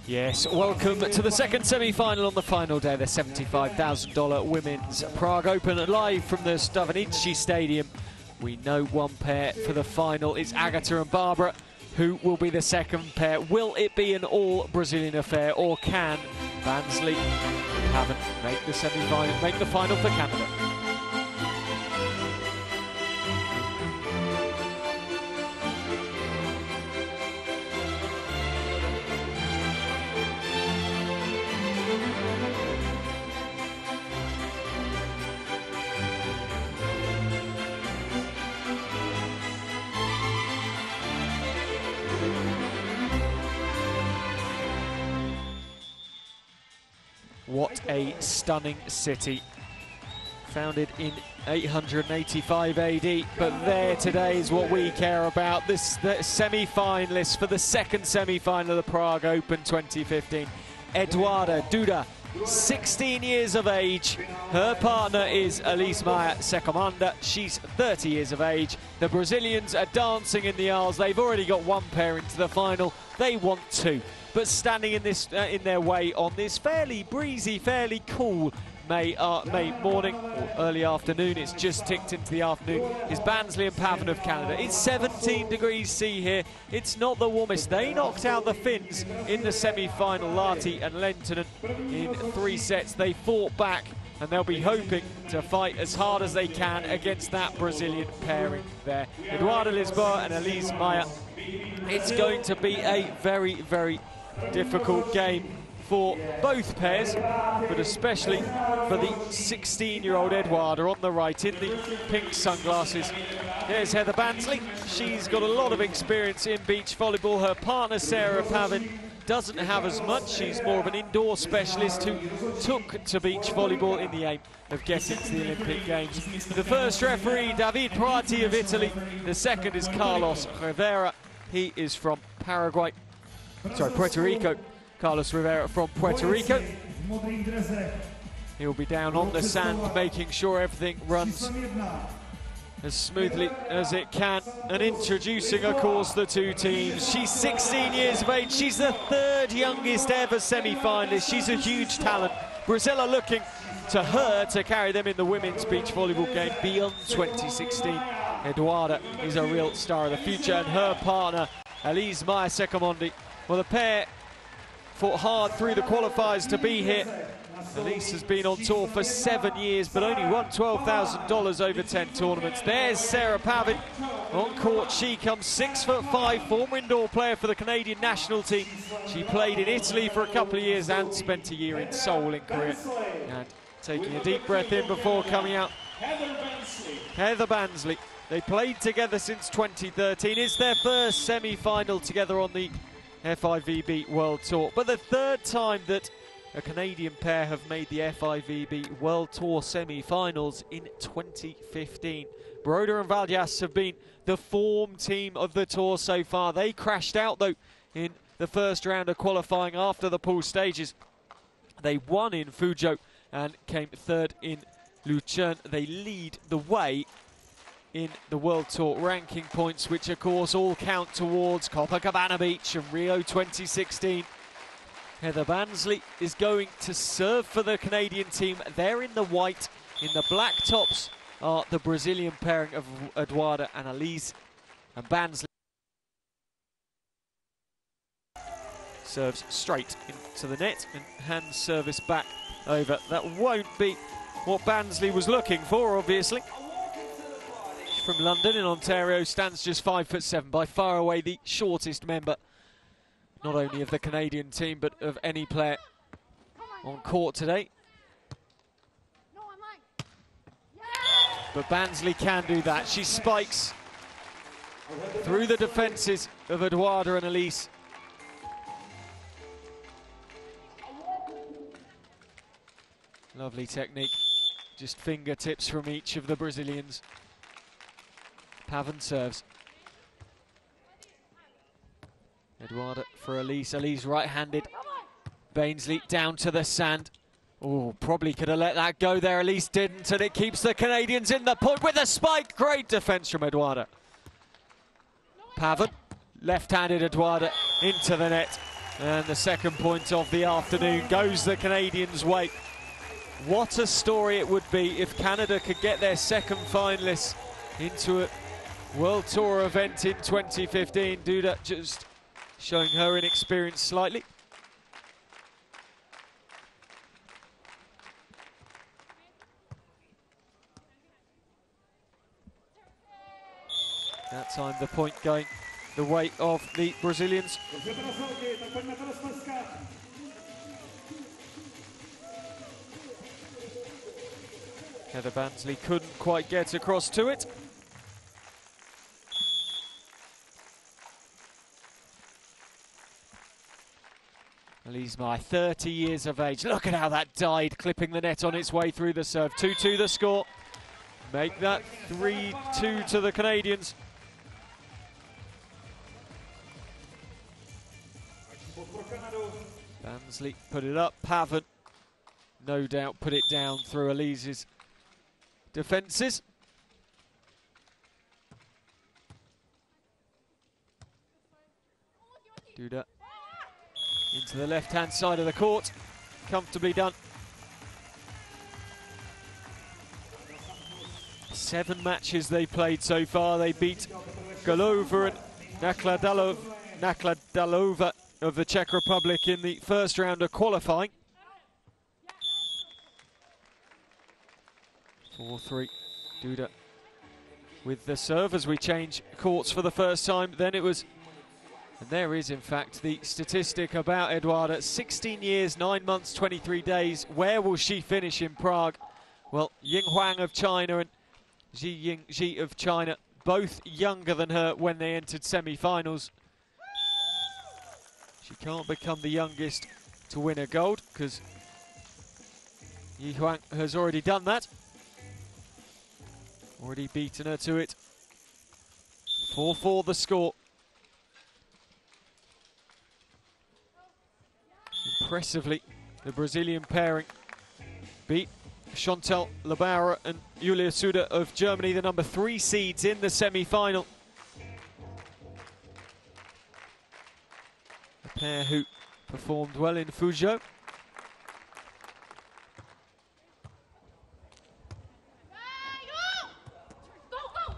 Yes, welcome to the second semi-final on the final day of the $75,000 Women's Prague Open, live from the Stavanici Stadium. We know one pair for the final. It's Agata and Barbara. Who will be the second pair? Will it be an all-Brazilian affair, or can Bansley Pavan make the semi-final, make the final for Canada? What a stunning city. Founded in 885 AD, but there today is what we care about. The semi-finalists for the second semi-final of the Prague Open 2015. Eduarda Duda, 16 years of age. Her partner is MAIA-LISBOA. She's 30 years of age. The Brazilians are dancing in the aisles. They've already got one pair into the final. They want two. But standing in this in their way on this fairly breezy, fairly cool May morning or early afternoon, it's just ticked into the afternoon, is Bansley and Pavan of Canada. It's 17 degrees C here. It's not the warmest. They knocked out the Finns in the semi-final, Lahti and Lentonen, in 3 sets. They fought back, and they'll be hoping to fight as hard as they can against that Brazilian pairing there. Eduarda Lisboa and Elise Maia. It's going to be a very, very difficult game for both pairs, but especially for the 16-year-old Eduarda on the right in the pink sunglasses. There's Heather Bansley. She's got a lot of experience in beach volleyball. Her partner Sarah Pavan doesn't have as much. She's more of an indoor specialist who took to beach volleyball in the aim of getting to the Olympic Games. The first referee, David Prati of Italy. The second is Carlos Rivera. He is from Paraguay. Sorry, Puerto Rico. Carlos Rivera from Puerto Rico. He'll be down on the sand, making sure everything runs as smoothly as it can. And introducing, of course, the two teams. She's 16 years of age. She's the third youngest ever semi-finalist. She's a huge talent. Brazil are looking to her to carry them in the women's beach volleyball game beyond 2016. Eduarda is a real star of the future, and her partner, Elise Maia SECOMANDI. Well, the pair fought hard through the qualifiers to be here. Elise has been on tour for 7 years, but only won $12,000 over 10 tournaments. There's Sarah Pavan on court. She comes 6'5", former indoor player for the Canadian national team. She played in Italy for a couple of years and spent a year in Seoul in Korea. And taking a deep breath in before coming out, Heather Bansley. They played together since 2013. It's their first semi-final together on the FIVB World Tour, but the third time that a Canadian pair have made the FIVB World Tour semi-finals in 2015. Broder and Valjas have been the form team of the tour so far. They crashed out, though, in the first round of qualifying after the pool stages. They won in Fuzhou and came third in Lucerne. They lead the way in the World Tour ranking points, which of course all count towards Copacabana Beach and Rio 2016. Heather Bansley is going to serve for the Canadian team. They're in the white. In the black tops are the Brazilian pairing of Eduarda and Elise. And Bansley serves straight into the net and hands service back over. That won't be what Bansley was looking for, obviously. From London in Ontario, stands just 5'7", by far away the shortest member, not only of the Canadian team, but of any player on court today. But Bansley can do that. She spikes through the defences of Eduarda and Elise. Lovely technique, just fingertips from each of the Brazilians. Pavan serves. Eduarda for Elise. Elise right-handed. Bansley down to the sand. Oh, probably could have let that go there. Elise didn't, and it keeps the Canadians in the point with a spike. Great defence from Eduarda. Pavan, left-handed Eduarda into the net. And the second point of the afternoon goes the Canadians' way. What a story it would be if Canada could get their second finalists into a World Tour event in 2015. Duda just showing her inexperience slightly. That time the point going the way of the Brazilians. Heather Bansley couldn't quite get across to it. MAIA-LISBOA, 30 years of age. Look at how that died, clipping the net on its way through the serve. 2-2 the score. Make that 3-2 to the Canadians. Bansley put it up. Pavan, no doubt, put it down through Elise's defences. Duda into the left-hand side of the court. Comfortably done. 7 matches they played so far. They beat Golova and Nakladalova of the Czech Republic in the first round of qualifying. 4-3, Duda with the serve as we change courts for the first time. Then it was, and there is in fact the statistic about Eduarda, 16 years, 9 months, 23 days. Where will she finish in Prague? Well, Ying Huang of China and Zhi Yingzhi of China, both younger than her when they entered semi-finals. She can't become the youngest to win a gold because Yi Huang has already done that. Already beaten her to it. 4-4 the score. Impressively, the Brazilian pairing beat Chantal Lebauer and Julia Suda of Germany, the number 3 seeds in the semi-final. A pair who performed well in Fuzhou.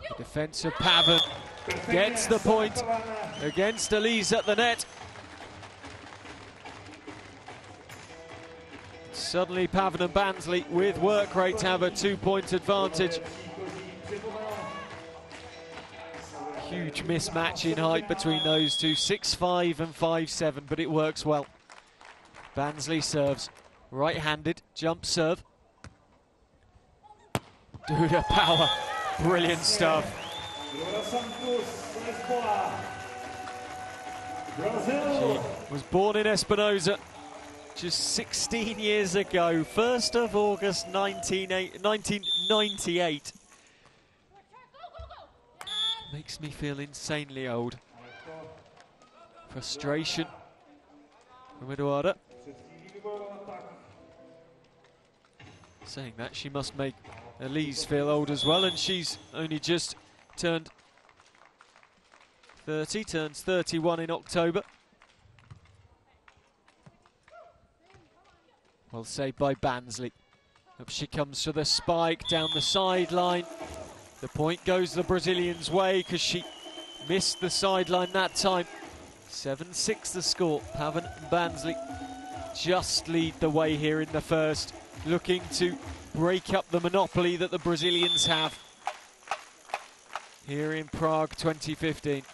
The defence of Pavan gets the point against Elise at the net. Suddenly Pavan and Bansley with work rate have a 2-point advantage. Huge mismatch in height between those two, 6'5" and 5'7", but it works well. Bansley serves, right-handed, jump serve. Duda power, brilliant stuff. She was born in Espinosa just 16 years ago, 1st of August 1998. Makes me feel insanely old. Frustration from Eduarda. Saying that, she must make Elise feel old as well, and she's only just turned 30, turns 31 in October. Well saved by Bansley. Up she comes to the spike down the sideline. The point goes the Brazilians' way because she missed the sideline that time. 7-6 the score. Pavan and Bansley just lead the way here in the first, looking to break up the monopoly that the Brazilians have here in Prague 2015.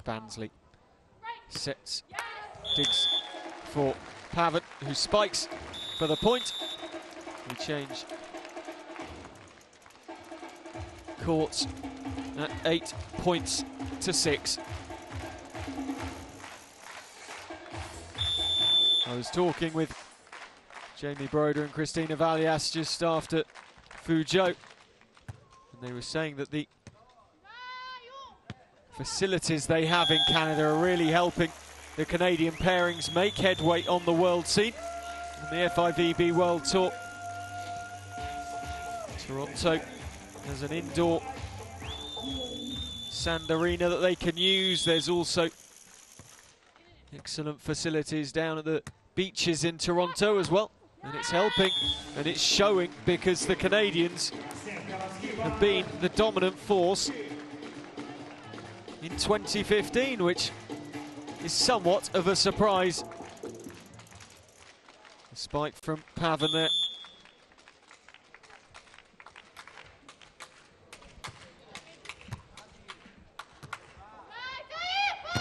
Bansley sets, digs for Pavan, who spikes for the point. We change courts at 8 points to 6. I was talking with Jamie Broder and Christina Valias just after Fuzhou, and they were saying that the facilities they have in Canada are really helping the Canadian pairings make headway on the world scene on the FIVB World Tour. Toronto has an indoor sand arena that they can use. There's also excellent facilities down at the beaches in Toronto as well. And it's helping and it's showing, because the Canadians have been the dominant force in 2015, which is somewhat of a surprise. A spike from Pavan there.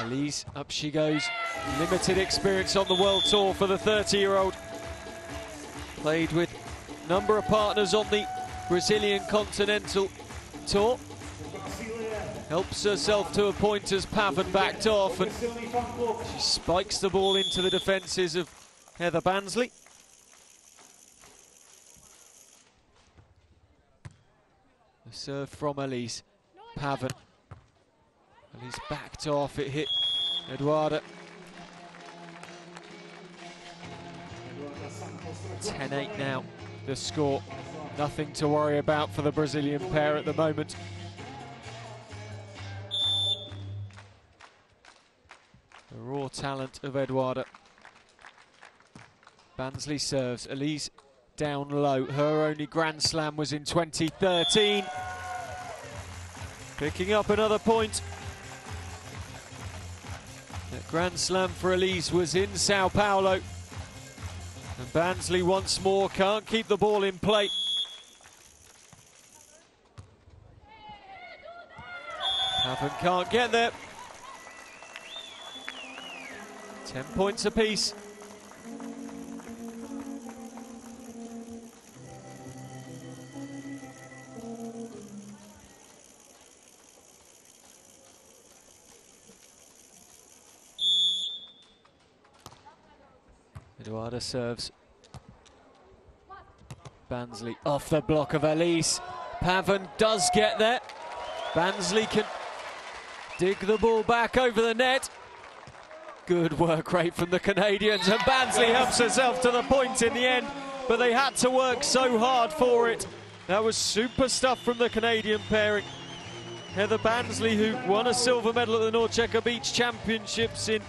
Elise, up she goes. Limited experience on the World Tour for the 30-year-old. Played with a number of partners on the Brazilian Continental Tour. Helps herself to a point as Pavan backed off, and she spikes the ball into the defences of Heather Bansley. The serve from Elise. Pavan. Elise backed off, it hit Eduarda. 10-8 now, the score. Nothing to worry about for the Brazilian pair at the moment. The raw talent of Eduarda. Bansley serves. Elise down low. Her only Grand Slam was in 2013. Picking up another point. The Grand Slam for Elise was in Sao Paulo. And Bansley once more can't keep the ball in play. Pavan can't get there. 10 points apiece. Eduarda serves. Bansley off the block of Elise. Pavan does get there. Bansley can dig the ball back over the net. Good work rate from the Canadians, and Bansley helps herself to the point in the end, but they had to work so hard for it. That was super stuff from the Canadian pairing. Heather Bansley, who won a silver medal at the Norcheca Beach Championships in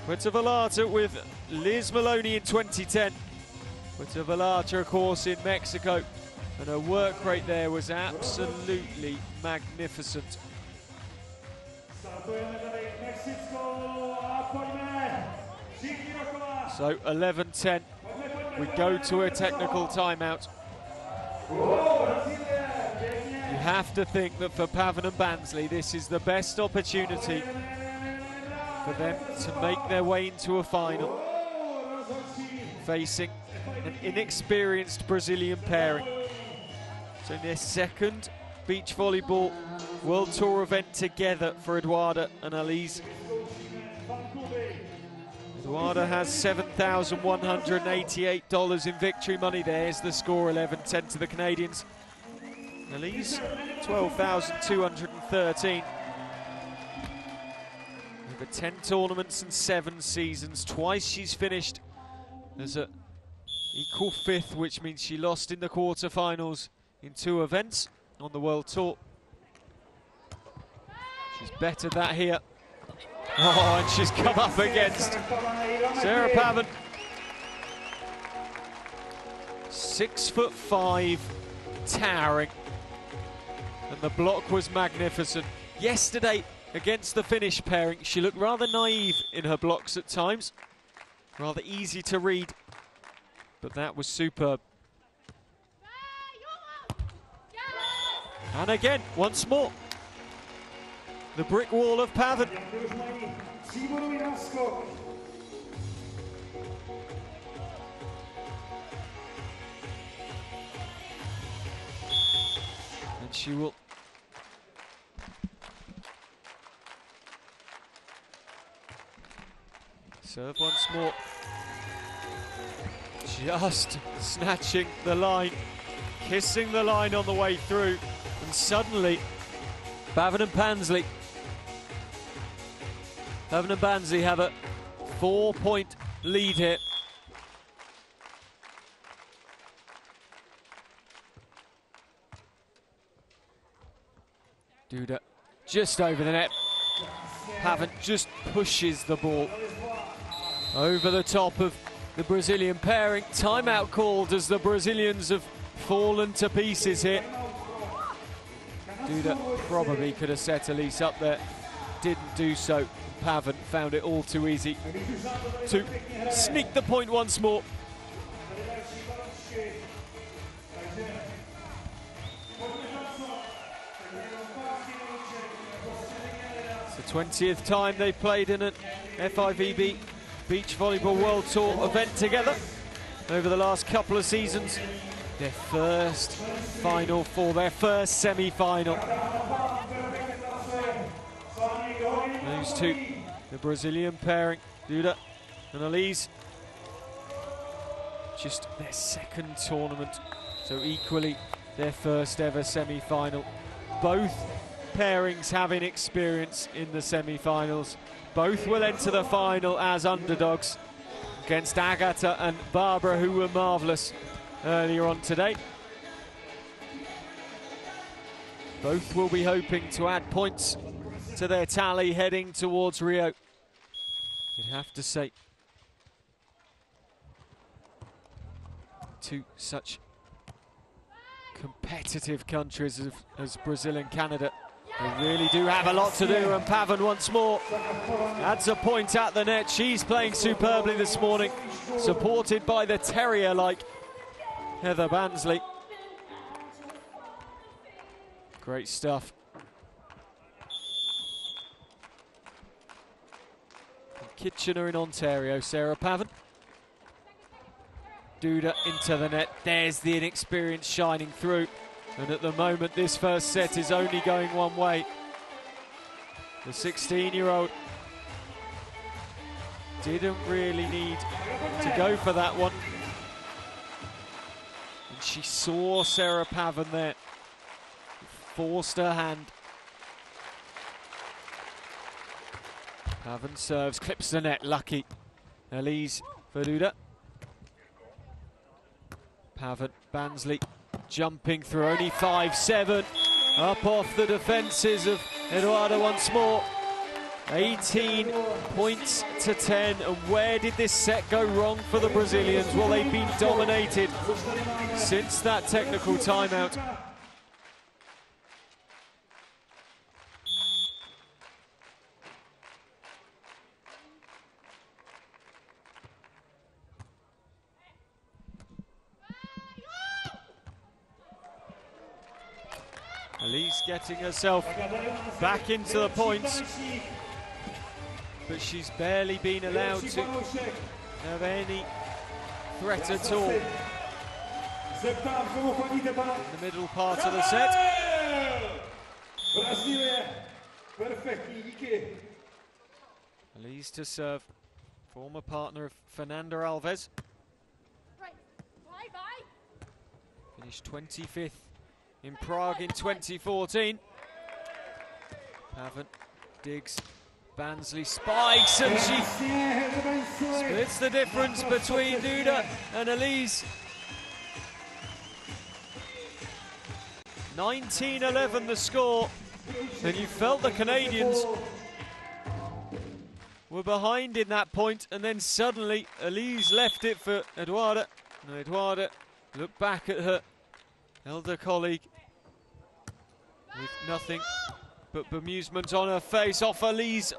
Puerto Vallarta with Liz Maloney in 2010. Puerto Vallarta, of course, in Mexico. And her work rate there was absolutely magnificent. So 11-10, we go to a technical timeout. You have to think that for Pavan and Bansley, this is the best opportunity for them to make their way into a final, facing an inexperienced Brazilian pairing. So their second beach volleyball World Tour event together for Eduarda and Elise. Eduarda has $7,188 in victory money. There's the score, 11-10 to the Canadians. Elise, 12,213. Over 10 tournaments and 7 seasons. Twice she's finished as an equal fifth, which means she lost in the quarterfinals in 2 events on the World Tour. She's bettered that here. Oh, and she's come up against Sarah Pavan. 6'5", towering. And the block was magnificent. Yesterday, against the Finnish pairing, she looked rather naive in her blocks at times. Rather easy to read. But that was superb. And again, once more, the brick wall of Pavan. And she will serve once more. Just snatching the line, kissing the line on the way through. And suddenly, Pavan and Bansley have a 4-point lead here. Duda just over the net. PAVAN just pushes the ball over the top of the Brazilian pairing. Timeout called as the Brazilians have fallen to pieces here. Duda probably could have set Elise up there, didn't do so. PAVAN found it all too easy to sneak the point once more. It's the 20th time they've played in an FIVB Beach Volleyball World Tour event together over the last couple of seasons. Their first final for their first semi-final. Those two, the Brazilian pairing, Duda and Elise. Just their second tournament, so equally their first ever semi-final. Both pairings having experience in the semi-finals. Both will enter the final as underdogs against Agatha and Barbara, who were marvellous earlier on today. Both will be hoping to add points to their tally heading towards Rio. You'd have to say, two such competitive countries as Brazil and Canada, they really do have a lot to do, and PAVAN once more adds a point at the net. She's playing superbly this morning, supported by the terrier-like Heather Bansley. Great stuff. From Kitchener in Ontario, Sarah PAVAN. Duda into the net. There's the inexperience shining through. And at the moment, this first set is only going one way. The 16-year-old didn't really need to go for that one. And she saw Sarah PAVAN there. Forced her hand. PAVAN serves, clips the net, lucky. Elise for Duda. PAVAN, Bansley jumping through, only 5-7. Up off the defences of Eduardo once more. 18 points to 10. And where did this set go wrong for the Brazilians? Well, they've been dominated since that technical timeout. Elise getting herself back into the points, but she's barely been allowed to have any threat at all in the middle part of the set. Elise to serve, former partner of Fernanda Alves. Finished 25th in Prague in 2014. PAVAN digs, Bansley spikes, and she splits the difference between Duda and Elise. 19-11 the score, and you felt the Canadians were behind in that point, and then suddenly Elise left it for Eduarda, and Eduarda looked back at her elder colleague with nothing but bemusement on her face. Off Elise,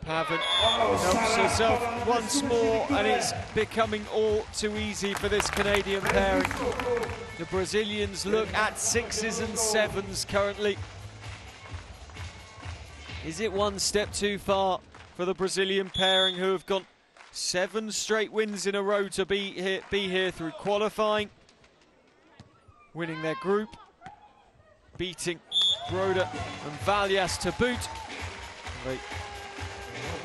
PAVAN helps herself once more, and it's becoming all too easy for this Canadian pairing. The Brazilians look at 6s and 7s currently. Is it one step too far for the Brazilian pairing, who have got 7 straight wins in a row to be here through qualifying, winning their group, beating Broder and Valias to boot. They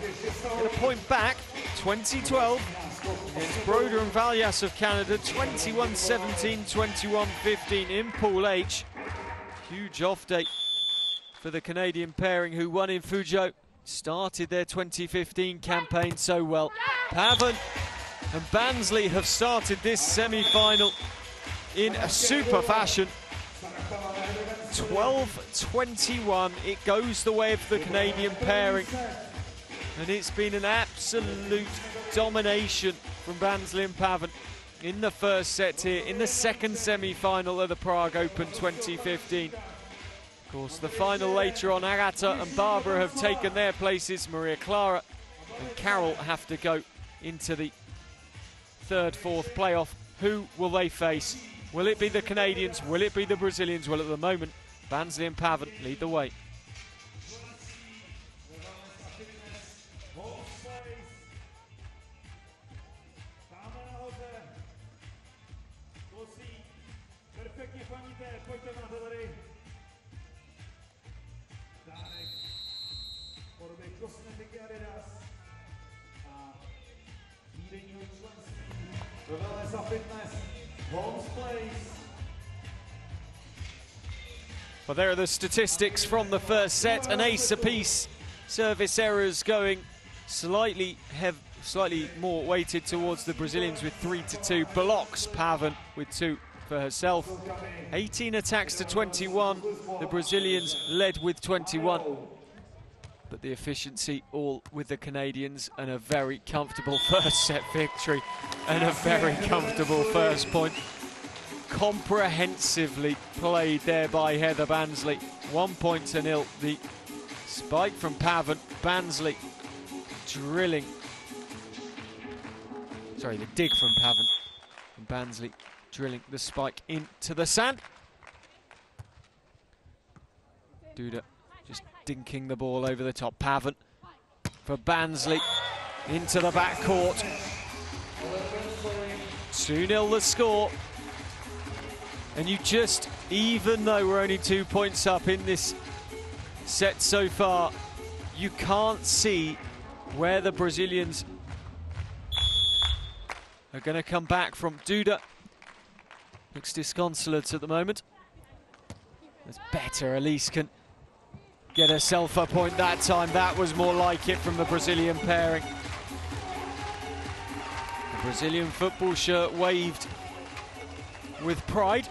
get a point back, 2012, against Broder and Valias of Canada, 21-17, 21-15 in Pool H. Huge off day for the Canadian pairing, who won in Fuzhou, started their 2015 campaign so well. PAVAN and Bansley have started this semi-final in a super fashion. 12-21. It goes the way of the Canadian pairing. And it's been an absolute domination from Bansley and Pavan in the first set here, in the second semi-final of the Prague Open 2015. Of course, the final later on, Agata and Barbara have taken their places. Maria Clara and Carol have to go into the third, fourth playoff. Who will they face? Will it be the Canadians? Will it be the Brazilians? Well, at the moment, Bansley and Pavan lead the way. Well, there are the statistics from the first set. An ace apiece. Service errors going slightly more weighted towards the Brazilians with 3-2. Blocks Pavan with 2 for herself. 18 attacks to 21. The Brazilians led with 21. But the efficiency all with the Canadians, and a very comfortable first set victory and a very comfortable first point. Comprehensively played there by Heather Bansley. 1-0. The spike from Pavan. Bansley drilling. Sorry, the dig from Pavan. And Bansley drilling the spike into the sand. Duda just dinking the ball over the top. Pavan for Bansley into the backcourt. 2-0 the score. And you just, even though we're only 2 points up in this set so far, you can't see where the Brazilians are going to come back from. Duda looks disconsolate at the moment. It's better. Elise can get herself a point that time. That was more like it from the Brazilian pairing. The Brazilian football shirt waved with pride.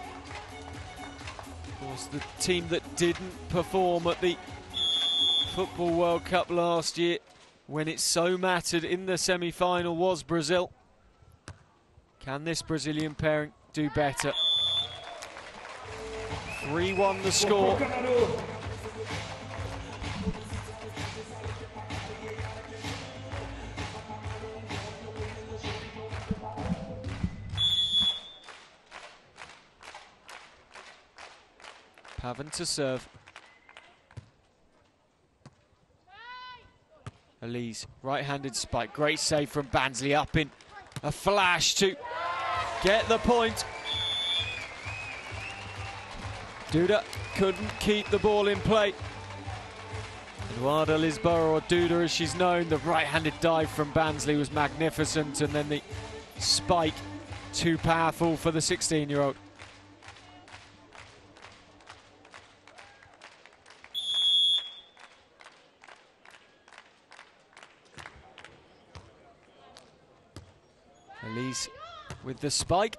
Of course, the team that didn't perform at the Football World Cup last year, when it so mattered in the semi-final, was Brazil. Can this Brazilian pairing do better? 3-1 the score. Pavan to serve. Elise, right-handed spike. Great save from Bansley, up in a flash to get the point. Duda couldn't keep the ball in play. MAIA-LISBOA, or Duda as she's known, the right-handed dive from Bansley was magnificent, and then the spike too powerful for the 16-year-old. Elise with the spike.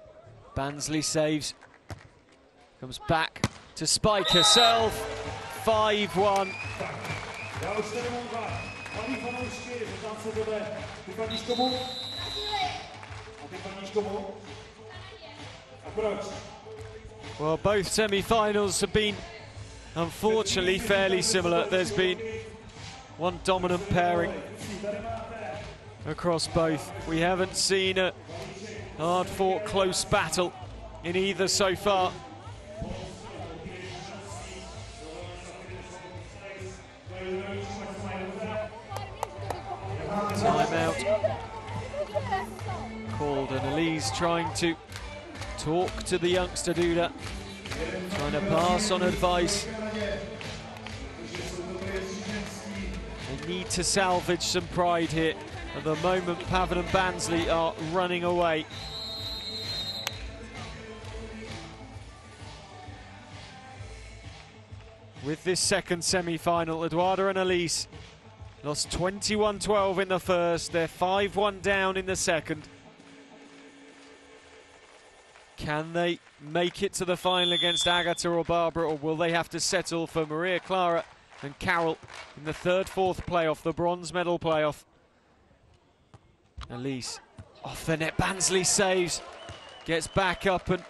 Bansley saves. Comes back to spike herself. 5-1. Well, both semi-finals have been, unfortunately, fairly similar. There's been one dominant pairing across both. We haven't seen a hard-fought, close battle in either so far. Timeout called, and Elise trying to talk to the youngster Duda, trying to pass on advice. They need to salvage some pride here. At the moment, Pavan and Bansley are running away. With this second semi-final, Eduarda and Elise lost 21-12 in the first. They're 5-1 down in the second. Can they make it to the final against Agatha or Barbara, or will they have to settle for Maria Clara and Carol in the third, fourth playoff, the bronze medal playoff? Elise off the net, Bansley saves, gets back up and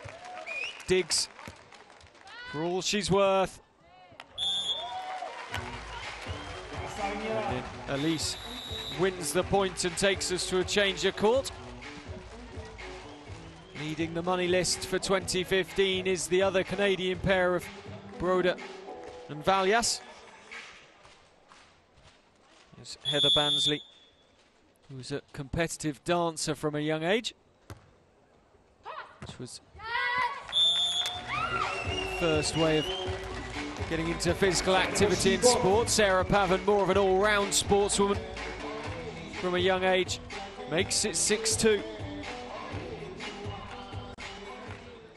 digs for all she's worth. And then Elise wins the point and takes us to a change of court. Leading the money list for 2015 is the other Canadian pair of Broda and Valias. There's Heather Bansley, who's a competitive dancer from a young age, which was the first way of getting into physical activity in sport. Sarah Pavan, more of an all-round sportswoman from a young age, makes it 6-2.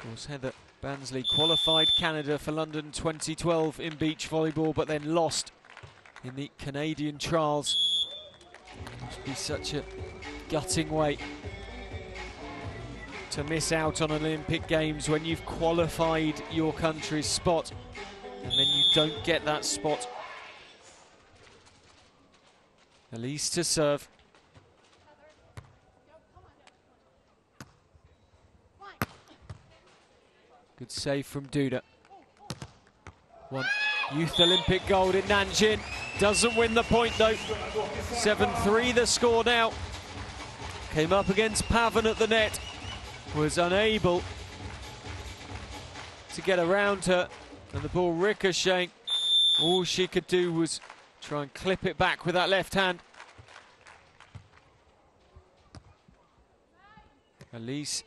Of course, Heather Bansley qualified Canada for London 2012 in beach volleyball, but then lost in the Canadian trials. Must be such a gutting way to miss out on Olympic Games when you've qualified your country's spot and then you don't get that spot. Elise to serve. Good save from Duda. One Youth Olympic gold in Nanjing. Doesn't win the point though. 7-3 the score now. Came up against Pavan at the net. Was unable to get around her. And the ball ricocheting. All she could do was try and clip it back with that left hand. Elise,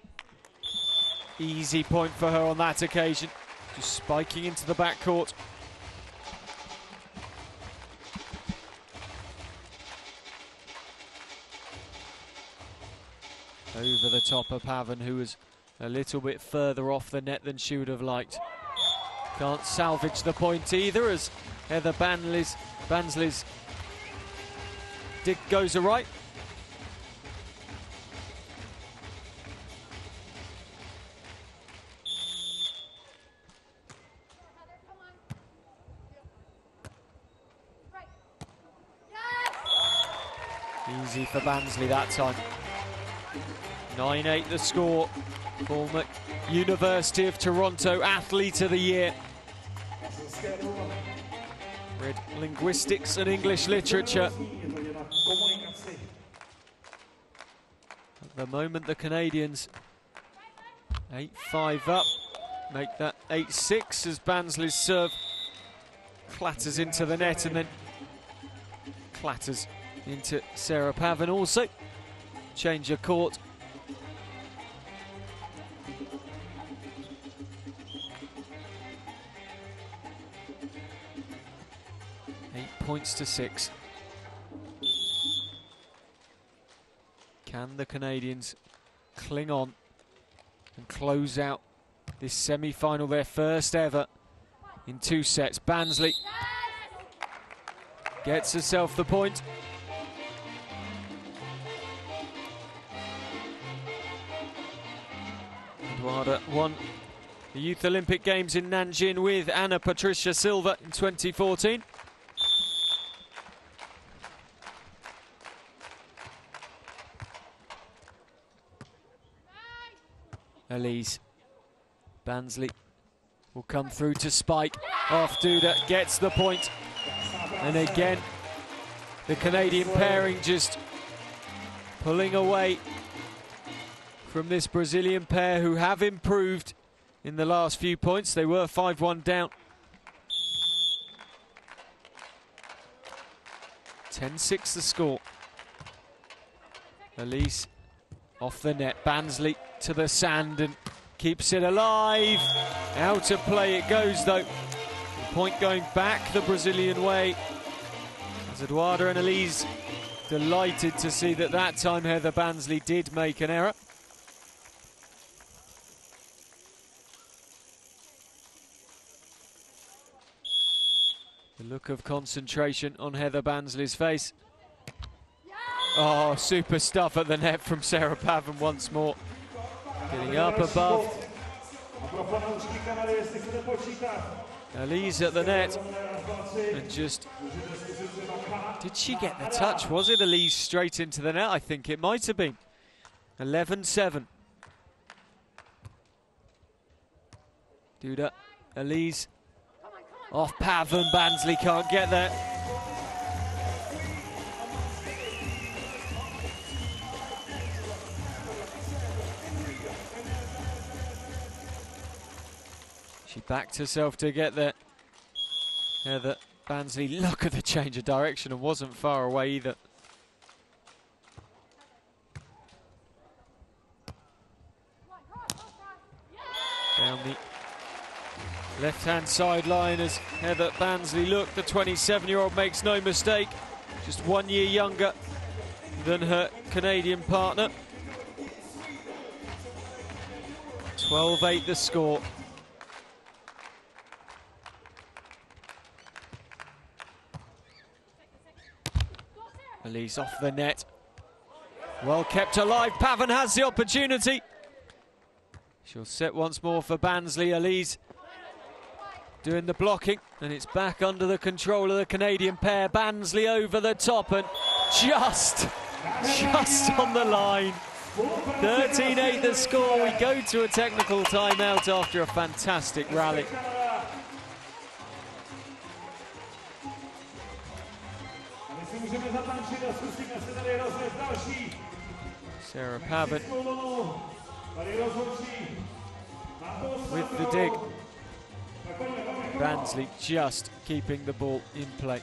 easy point for her on that occasion. Just spiking into the backcourt. Over the top of Pavan, who was a little bit further off the net than she would have liked. Can't salvage the point either, as Heather Bansley's dig goes awry. Easy for Bansley that time. 9-8 the score. Former University of Toronto Athlete of the Year. Read linguistics and English literature. At the moment, the Canadians 8-5 up. Make that 8-6 as Bansley's serve clatters into the net and then clatters into Sarah Pavan also. Change of court. 8-6. Can the Canadians cling on and close out this semi-final, their first ever in 2 sets? Bansley gets herself the point. Eduarda won the Youth Olympic Games in Nanjing with Anna Patricia Silva in 2014. Elise Bansley will come through to spike. Off Duda, gets the point. And again, the Canadian pairing just pulling away from this Brazilian pair, who have improved in the last few points. They were 5-1 down. 10-6 the score. Elise off the net. Bansley to the sand and keeps it alive. Out of play it goes though. The point going back the Brazilian way. As Eduarda and Elise delighted to see that that time Heather Bansley did make an error. The look of concentration on Heather Bansley's face. Oh, super stuff at the net from Sarah Pavan once more. Getting up above Elise at the net, and just, did she get the touch? Was it Elise straight into the net? I think it might have been. 11-7. Duda, Elise, off Pavan, Bansley can't get there. She backed herself to get there. Heather Bansley, look at the change of direction, and wasn't far away either. Down the left-hand sideline as Heather Bansley looked. The 27-year-old makes no mistake. Just 1 year younger than her Canadian partner. 12-8 the score. Elise off the net. Well kept alive. Pavan has the opportunity. She'll set once more for Bansley. Elise doing the blocking, and it's back under the control of the Canadian pair. Bansley over the top, and just on the line. 13-8 the score. We go to a technical timeout after a fantastic rally. Sarah Pavan with the dig. Bansley just keeping the ball in play.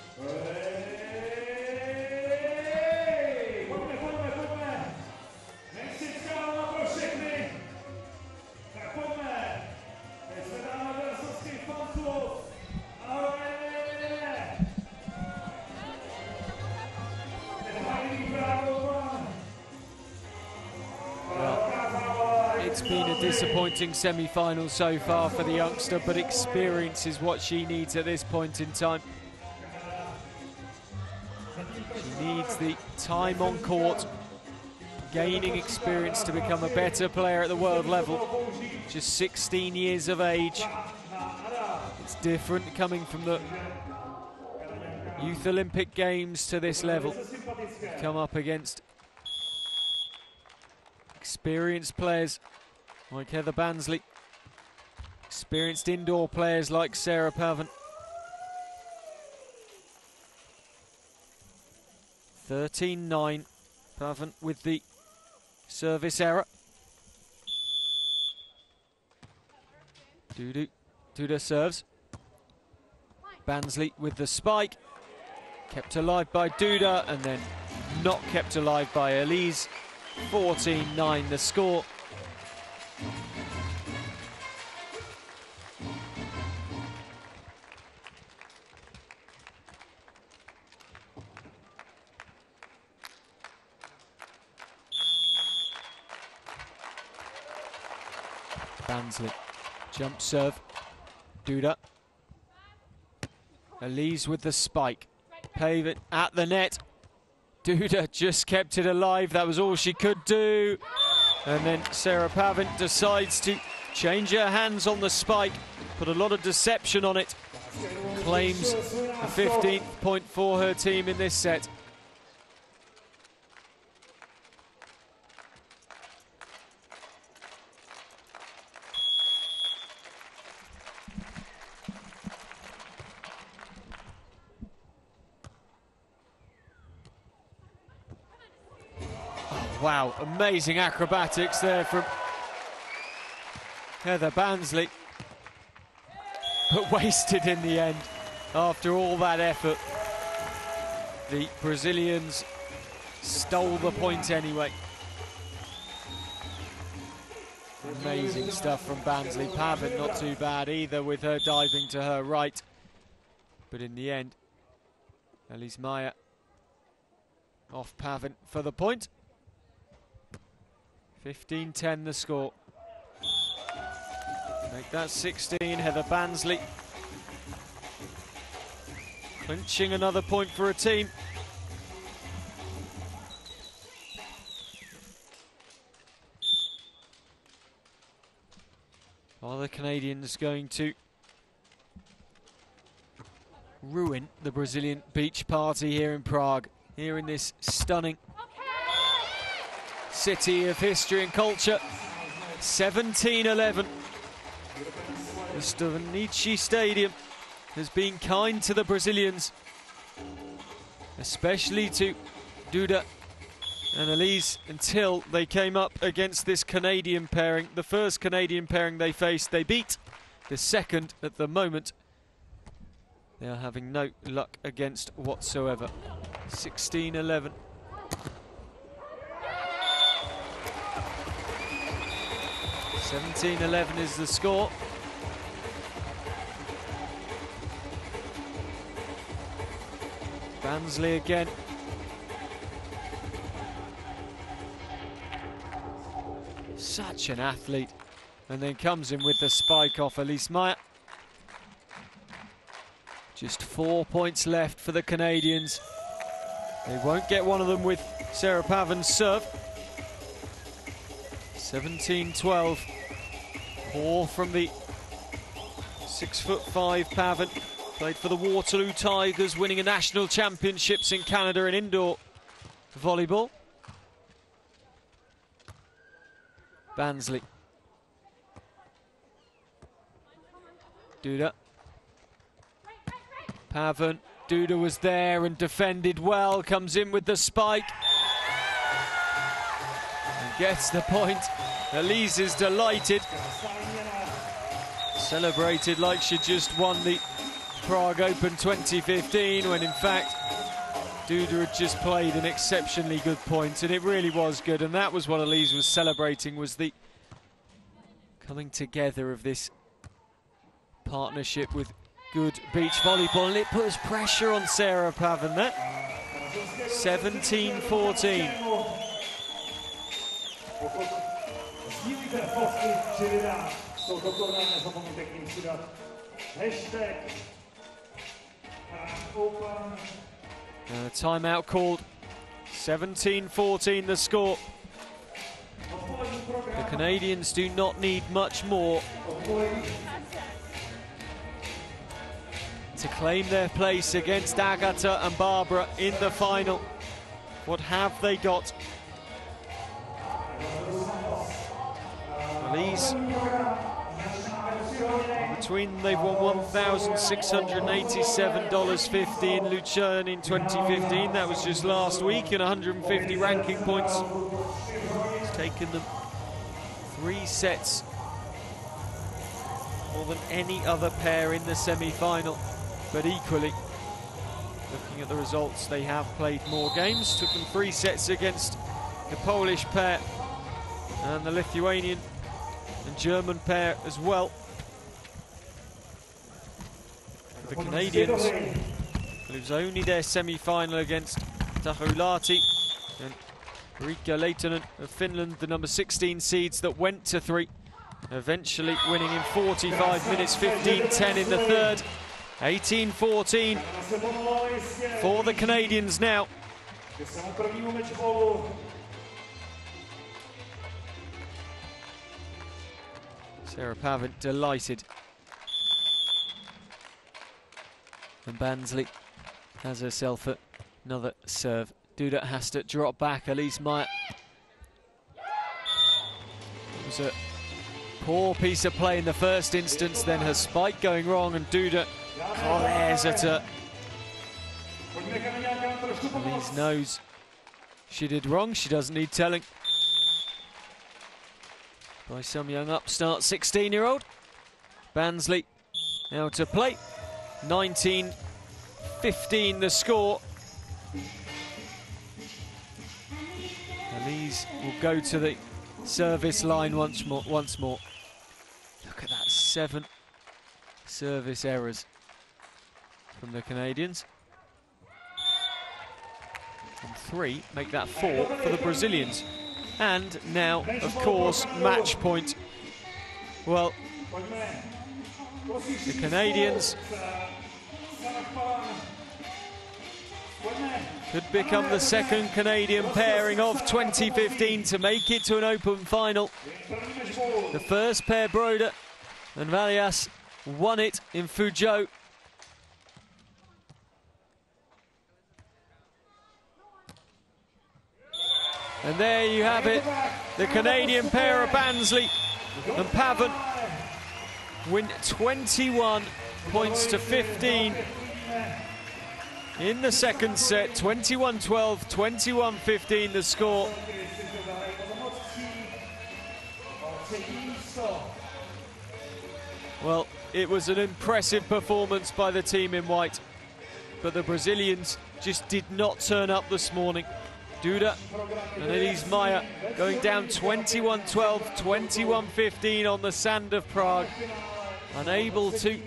It's been a disappointing semi-final so far for the youngster, but experience is what she needs at this point in time. She needs the time on court, gaining experience to become a better player at the world level. Just 16 years of age. It's different coming from the Youth Olympic Games to this level. Come up against experienced players like Heather Bansley, experienced indoor players like Sarah Pavan. 13-9, Pavan with the service error. Duda serves. Bansley with the spike, kept alive by Duda, and then not kept alive by Elise. 14-9 the score. Bansley, jump serve, Duda. Elise with the spike, pave it at the net. Duda just kept it alive, that was all she could do. And then Sarah Pavan decides to change her hands on the spike, put a lot of deception on it. Claims a 15th point for her team in this set. Wow, amazing acrobatics there from Heather Bansley, but wasted in the end after all that effort. The Brazilians stole the point anyway. Amazing stuff from Bansley. Pavan not too bad either with her diving to her right, but in the end, Elise MAIA off Pavan for the point. 15-10 the score. Make that 16, Heather Bansley. Clinching another point for a team. Are the Canadians going to ruin the Brazilian beach party here in Prague, here in this stunning city of history and culture? 17-11. The Stevanici Stadium has been kind to the Brazilians, especially to Duda and Elise, until they came up against this Canadian pairing. The first Canadian pairing they faced, they beat. The second, at the moment, they are having no luck against whatsoever. 16-11. $17-11 is the score. Bansley again. Such an athlete. And then comes in with the spike off Elise MAIA. Just 4 points left for the Canadians. They won't get one of them with Sarah Pavan's serve. 17-12. Poor from the 6'5" Pavan. Played for the Waterloo Tigers, winning a national championships in Canada in indoor volleyball. Bansley. Duda. Pavan. Duda was there and defended well. Comes in with the spike. And gets the point. Elise is delighted. Celebrated like she just won the Prague Open 2015, when in fact Duda had just played an exceptionally good point, and it really was good. And that was what Elise was celebrating, was the coming together of this partnership with good beach volleyball, and it puts pressure on Sarah Pavan there. 17-14. Timeout called. 17-14 the score. The Canadians do not need much more to claim their place against Agatha and Barbara in the final. What have they got? Elise, between they've won $1,687.50 in Lucerne in 2015. That was just last week, and 150 ranking points. It's taken them 3 sets, more than any other pair in the semi-final. But equally, looking at the results, they have played more games. Took them 3 sets against the Polish pair and the Lithuanian and German pair as well. The Canadians lose only their semi-final against Tahulahti and Riikka Leitonen of Finland, the number 16 seeds that went to 3, eventually winning in 45 minutes, 15-10 in the third. 18-14 for the Canadians now. Sarah Pavan delighted. And Bansley has herself another serve. Duda has to drop back. Elise MAIA. It was a poor piece of play in the first instance, then her spike going wrong, and Duda glares at her. Elise knows she did wrong. She doesn't need telling by some young upstart 16-year-old. Bansley now to play. 19-15 the score. Elise will go to the service line once more. Look at that, 7 service errors from the Canadians. And 3 make that 4 for the Brazilians. And now, of course, match point. Well, the Canadians could become the second Canadian pairing of 2015 to make it to an open final. The first pair, Broder, And Valias won it in Fuzhou. And there you have it. The Canadian pair of Bansley and Pavan win 21 points to 15 in the second set. 21-12, 21-15 the score. Well, it was an impressive performance by the team in white, but the Brazilians just did not turn up this morning. Duda and Elise MAIA going down 21-12, 21-15 on the sand of Prague, unable to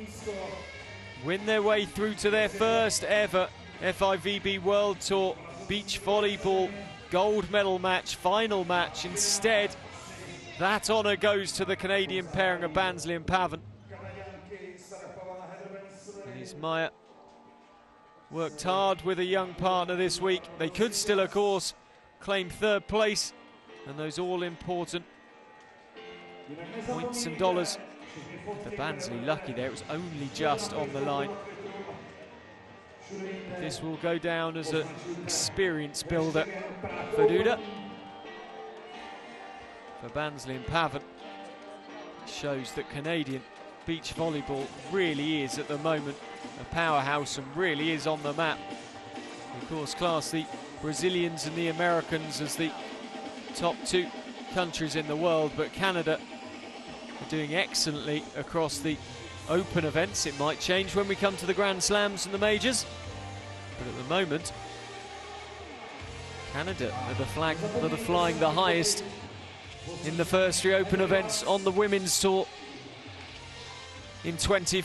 win their way through to their first ever FIVB World Tour beach volleyball gold medal match, final match. Instead, that honour goes to the Canadian pairing of Bansley and Pavan. Elise MAIA worked hard with a young partner this week. They could still, of course, claim third place and those all-important points and dollars. For Bansley, lucky there, it was only just on the line. This will go down as an experience builder for Duda. For Bansley and Pavan, it shows that Canadian beach volleyball really is, at the moment, a powerhouse and really is on the map. Of course, class the Brazilians and the Americans as the top two countries in the world, but Canada are doing excellently across the open events. It might change when we come to the Grand Slams and the majors, but at the moment, Canada are the flag that are flying the highest in the first three open events on the women's tour in 20.